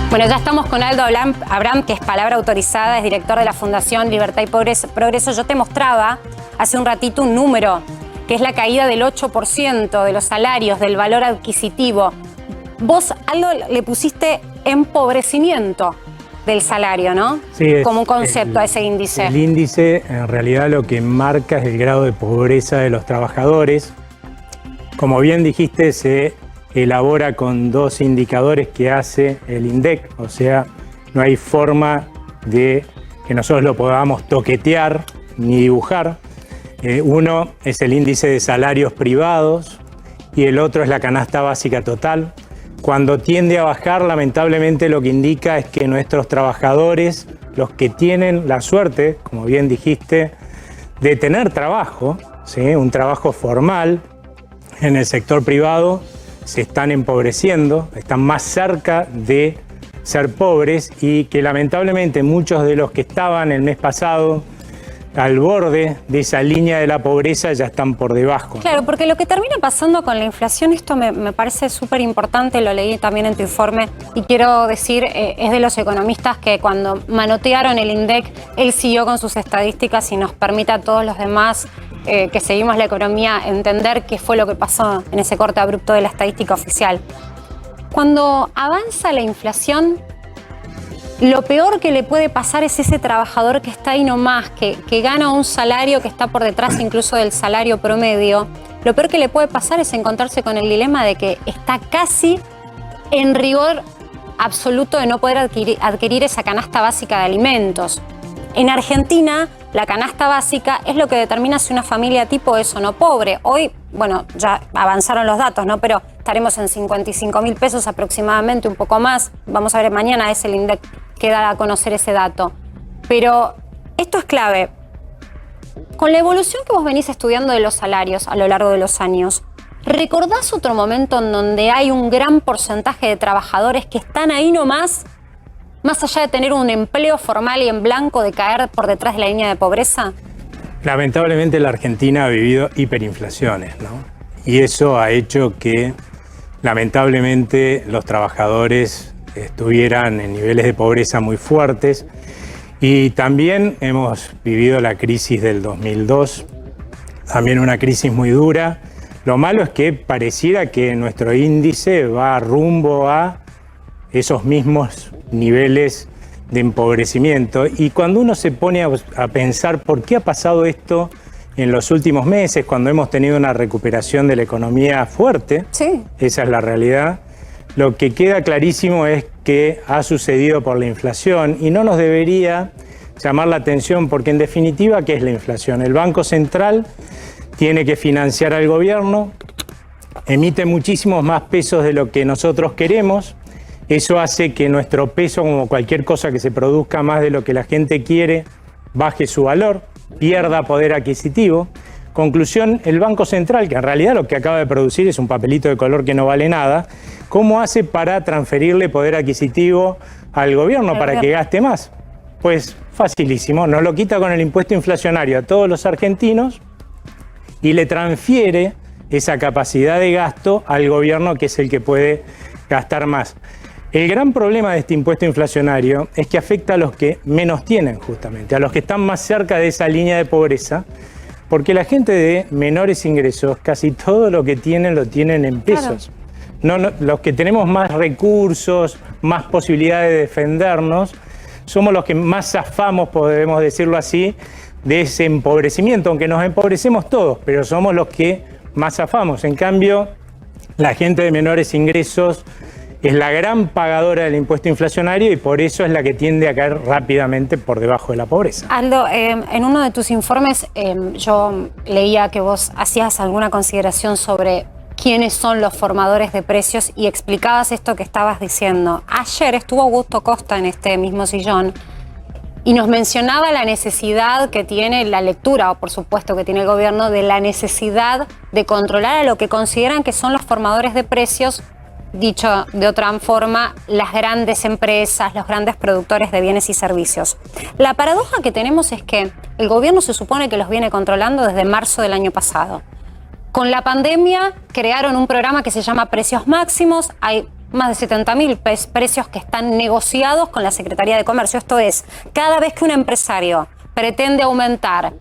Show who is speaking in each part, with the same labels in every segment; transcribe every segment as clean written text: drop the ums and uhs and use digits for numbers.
Speaker 1: Bueno, ya estamos con Aldo Abraham, que es palabra autorizada, es director de la Fundación Libertad y Progreso. Yo te mostraba hace un ratito un número, que es la caída del 8% de los salarios, del valor adquisitivo. Vos, Aldo, le pusiste empobrecimiento del salario, ¿no?
Speaker 2: Sí,
Speaker 1: como un concepto a ese índice.
Speaker 2: El índice, en realidad, lo que marca es el grado de pobreza de los trabajadores. Como bien dijiste, se elabora con dos indicadores que hace el INDEC, o sea, no hay forma de que nosotros lo podamos toquetear ni dibujar. Uno es el índice de salarios privados y el otro es la canasta básica total. Cuando tiende a bajar, lamentablemente lo que indica es que nuestros trabajadores, los que tienen la suerte, como bien dijiste, de tener trabajo, ¿sí? Un trabajo formal en el sector privado, se están empobreciendo, están más cerca de ser pobres y que lamentablemente muchos de los que estaban el mes pasado al borde de esa línea de la pobreza ya están por debajo.
Speaker 1: Claro, porque lo que termina pasando con la inflación, esto me parece súper importante, lo leí también en tu informe y quiero decir, es de los economistas que cuando manotearon el INDEC, él siguió con sus estadísticas y nos permite a todos los demás que seguimos la economía entender qué fue lo que pasó en ese corte abrupto de la estadística oficial. Cuando avanza la inflación, lo peor que le puede pasar es ese trabajador que está ahí nomás, que gana un salario que está por detrás incluso del salario promedio. Lo peor que le puede pasar es encontrarse con el dilema de que está casi en rigor absoluto de no poder adquirir esa canasta básica de alimentos. En Argentina, la canasta básica es lo que determina si una familia tipo es o no pobre. Hoy, bueno, ya avanzaron los datos, ¿no? Pero estaremos en 55.000 pesos aproximadamente, un poco más. Vamos a ver, mañana es el INDEC que da a conocer ese dato. Pero esto es clave. Con la evolución que vos venís estudiando de los salarios a lo largo de los años, ¿recordás otro momento en donde hay un gran porcentaje de trabajadores que están ahí nomás, más allá de tener un empleo formal y en blanco, de caer por detrás de la línea de pobreza?
Speaker 2: Lamentablemente la Argentina ha vivido hiperinflaciones, ¿no? Y eso ha hecho que lamentablemente los trabajadores estuvieran en niveles de pobreza muy fuertes. Y también hemos vivido la crisis del 2002, también una crisis muy dura. Lo malo es que pareciera que nuestro índice va rumbo a esos mismos niveles de empobrecimiento. Y cuando uno se pone a pensar por qué ha pasado esto en los últimos meses, cuando hemos tenido una recuperación de la economía fuerte, sí, esa es la realidad, lo que queda clarísimo es que ha sucedido por la inflación y no nos debería llamar la atención porque en definitiva, ¿qué es la inflación? El Banco Central tiene que financiar al gobierno, emite muchísimos más pesos de lo que nosotros queremos. Eso hace que nuestro peso, como cualquier cosa que se produzca más de lo que la gente quiere, baje su valor, pierda poder adquisitivo. Conclusión, el Banco Central, que en realidad lo que acaba de producir es un papelito de color que no vale nada, ¿cómo hace para transferirle poder adquisitivo al gobierno para que gaste más? Pues facilísimo, nos lo quita con el impuesto inflacionario a todos los argentinos y le transfiere esa capacidad de gasto al gobierno, que es el que puede gastar más. El gran problema de este impuesto inflacionario es que afecta a los que menos tienen, justamente, a los que están más cerca de esa línea de pobreza, porque la gente de menores ingresos, casi todo lo que tienen lo tienen en pesos. Claro. No, los que tenemos más recursos, más posibilidades de defendernos, somos los que más zafamos, podemos decirlo así, de ese empobrecimiento, aunque nos empobrecemos todos, pero somos los que más zafamos. En cambio, la gente de menores ingresos es la gran pagadora del impuesto inflacionario y por eso es la que tiende a caer rápidamente por debajo de la pobreza.
Speaker 1: Aldo, en uno de tus informes yo leía que vos hacías alguna consideración sobre quiénes son los formadores de precios y explicabas esto que estabas diciendo. Ayer estuvo Augusto Costa en este mismo sillón y nos mencionaba la necesidad que tiene la lectura, o por supuesto que tiene el gobierno, de la necesidad de controlar a lo que consideran que son los formadores de precios. Dicho de otra forma, las grandes empresas, los grandes productores de bienes y servicios. La paradoja que tenemos es que el gobierno se supone que los viene controlando desde marzo del año pasado. Con la pandemia crearon un programa que se llama Precios Máximos. Hay más de 70.000 precios que están negociados con la Secretaría de Comercio. Esto es, cada vez que un empresario pretende aumentar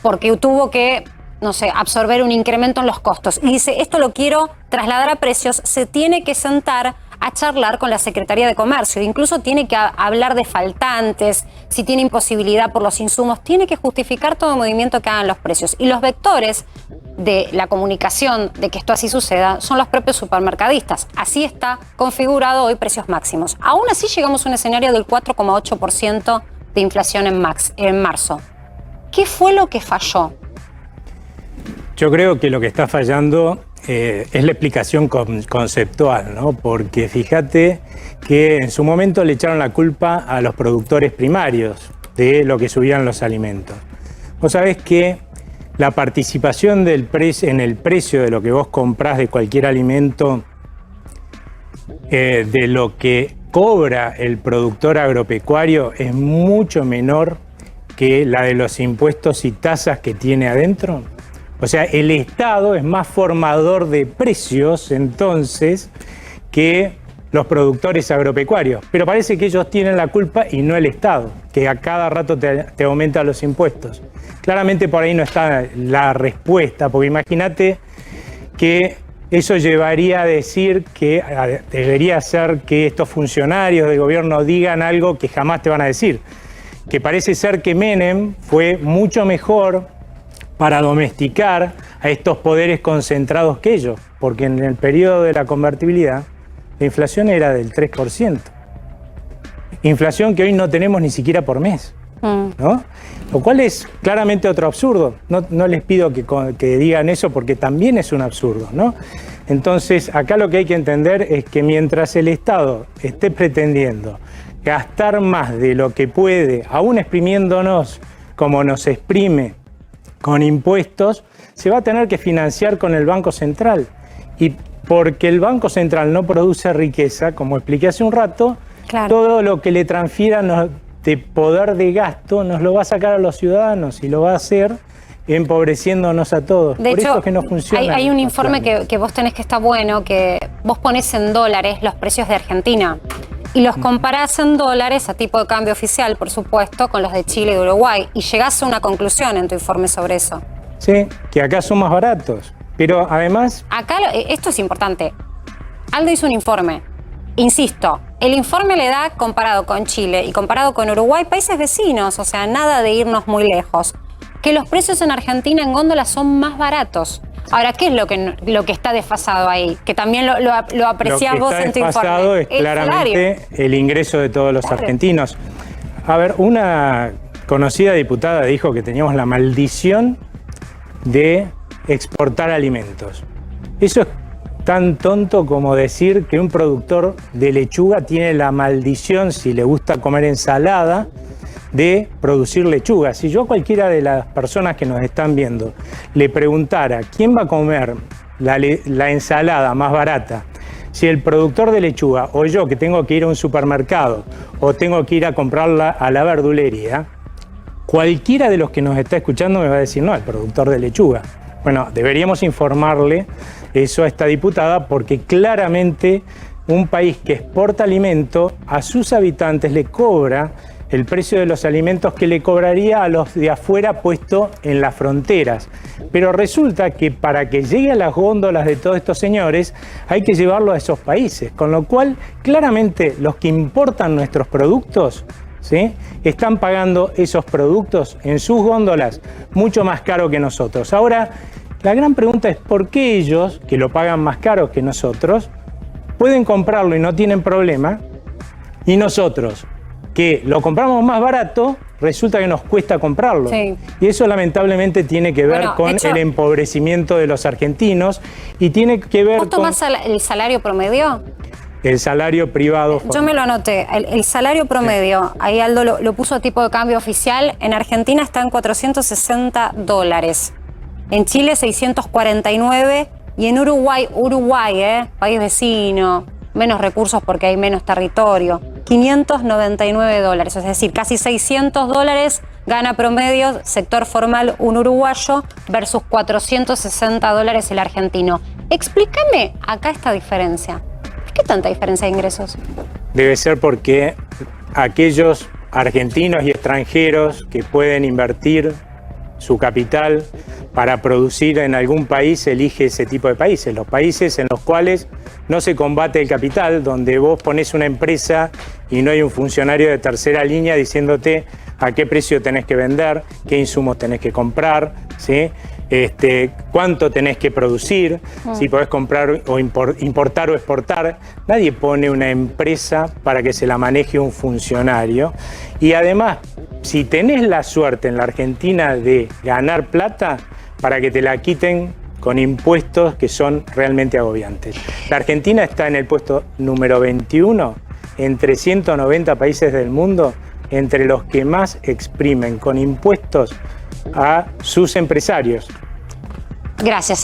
Speaker 1: porque tuvo que, no sé, absorber un incremento en los costos y dice, esto lo quiero trasladar a precios, se tiene que sentar a charlar con la Secretaría de Comercio. Incluso tiene que hablar de faltantes, si tiene imposibilidad por los insumos, tiene que justificar todo movimiento que hagan los precios. Y los vectores de la comunicación de que esto así suceda son los propios supermercadistas. Así está configurado hoy Precios Máximos. Aún así llegamos a un escenario del 4,8% de inflación en marzo. ¿Qué fue lo que falló?
Speaker 2: Yo creo que lo que está fallando es la explicación conceptual, ¿no? Porque fíjate que en su momento le echaron la culpa a los productores primarios de lo que subían los alimentos. Vos sabés que la participación en el precio de lo que vos comprás de cualquier alimento, de lo que cobra el productor agropecuario, es mucho menor que la de los impuestos y tasas que tiene adentro. O sea, el Estado es más formador de precios, entonces, que los productores agropecuarios. Pero parece que ellos tienen la culpa y no el Estado, que a cada rato te aumenta los impuestos. Claramente por ahí no está la respuesta, porque imagínate que eso llevaría a decir que debería ser que estos funcionarios del gobierno digan algo que jamás te van a decir. Que parece ser que Menem fue mucho mejor para domesticar a estos poderes concentrados que ellos, porque en el periodo de la convertibilidad la inflación era del 3%. Inflación que hoy no tenemos ni siquiera por mes, ¿no? Lo cual es claramente otro absurdo. No les pido que digan eso porque también es un absurdo, ¿no? Entonces, acá lo que hay que entender es que mientras el Estado esté pretendiendo gastar más de lo que puede, aún exprimiéndonos como nos exprime con impuestos, se va a tener que financiar con el Banco Central. Y porque el Banco Central no produce riqueza, como expliqué hace un rato, claro, todo lo que le transfiera de poder de gasto nos lo va a sacar a los ciudadanos y lo va a hacer empobreciéndonos a todos.
Speaker 1: De hecho,
Speaker 2: eso es que no funciona.
Speaker 1: Hay un informe que vos tenés que está bueno, que vos ponés en dólares los precios de Argentina y los comparás en dólares a tipo de cambio oficial, por supuesto, con los de Chile y de Uruguay. Y llegás a una conclusión en tu informe sobre eso.
Speaker 2: Sí, que acá son más baratos. Pero además...
Speaker 1: Acá, esto es importante. Aldo hizo un informe. Insisto, el informe le da, comparado con Chile y comparado con Uruguay, países vecinos, o sea, nada de irnos muy lejos, que los precios en Argentina en góndola son más baratos. Ahora, ¿qué es lo que está desfasado ahí? Que también lo apreciás vos en tu informe. Lo que está desfasado
Speaker 2: es claramente el ingreso de todos los argentinos. A ver, una conocida diputada dijo que teníamos la maldición de exportar alimentos. Eso es tan tonto como decir que un productor de lechuga tiene la maldición, si le gusta comer ensalada, de producir lechuga. Si yo a cualquiera de las personas que nos están viendo le preguntara quién va a comer la ensalada más barata, si el productor de lechuga o yo, que tengo que ir a un supermercado o tengo que ir a comprarla a la verdulería, cualquiera de los que nos está escuchando me va a decir, no, el productor de lechuga. Bueno, deberíamos informarle eso a esta diputada, porque claramente un país que exporta alimento a sus habitantes le cobra el precio de los alimentos que le cobraría a los de afuera puesto en las fronteras. Pero resulta que para que llegue a las góndolas de todos estos señores hay que llevarlo a esos países, con lo cual claramente los que importan nuestros productos, ¿sí?, están pagando esos productos en sus góndolas mucho más caro que nosotros. Ahora, la gran pregunta es por qué ellos, que lo pagan más caro que nosotros, pueden comprarlo y no tienen problema, y nosotros, que lo compramos más barato, resulta que nos cuesta comprarlo. Sí. Y eso lamentablemente tiene que ver con el empobrecimiento de los argentinos y tiene que ver con...
Speaker 1: ¿Vos tomás el salario promedio?
Speaker 2: El salario privado.
Speaker 1: Yo me lo anoté. El salario promedio, sí, ahí Aldo lo puso a tipo de cambio oficial, en Argentina está en $460. En Chile 649 y en Uruguay, país vecino, menos recursos porque hay menos territorio, $599, es decir, casi $600 gana promedio sector formal un uruguayo versus $460 el argentino. Explícame acá esta diferencia. qué tanta diferencia de ingresos?
Speaker 2: Debe ser porque aquellos argentinos y extranjeros que pueden invertir su capital para producir en algún país, elige ese tipo de países. Los países en los cuales no se combate el capital, donde vos ponés una empresa y no hay un funcionario de tercera línea diciéndote a qué precio tenés que vender, qué insumos tenés que comprar, ¿sí? Cuánto tenés que producir, si podés comprar o importar o exportar. Nadie pone una empresa para que se la maneje un funcionario. Y además, si tenés la suerte en la Argentina de ganar plata, para que te la quiten con impuestos que son realmente agobiantes. La Argentina está en el puesto número 21 entre 190 países del mundo, entre los que más exprimen con impuestos a sus empresarios.
Speaker 1: Gracias.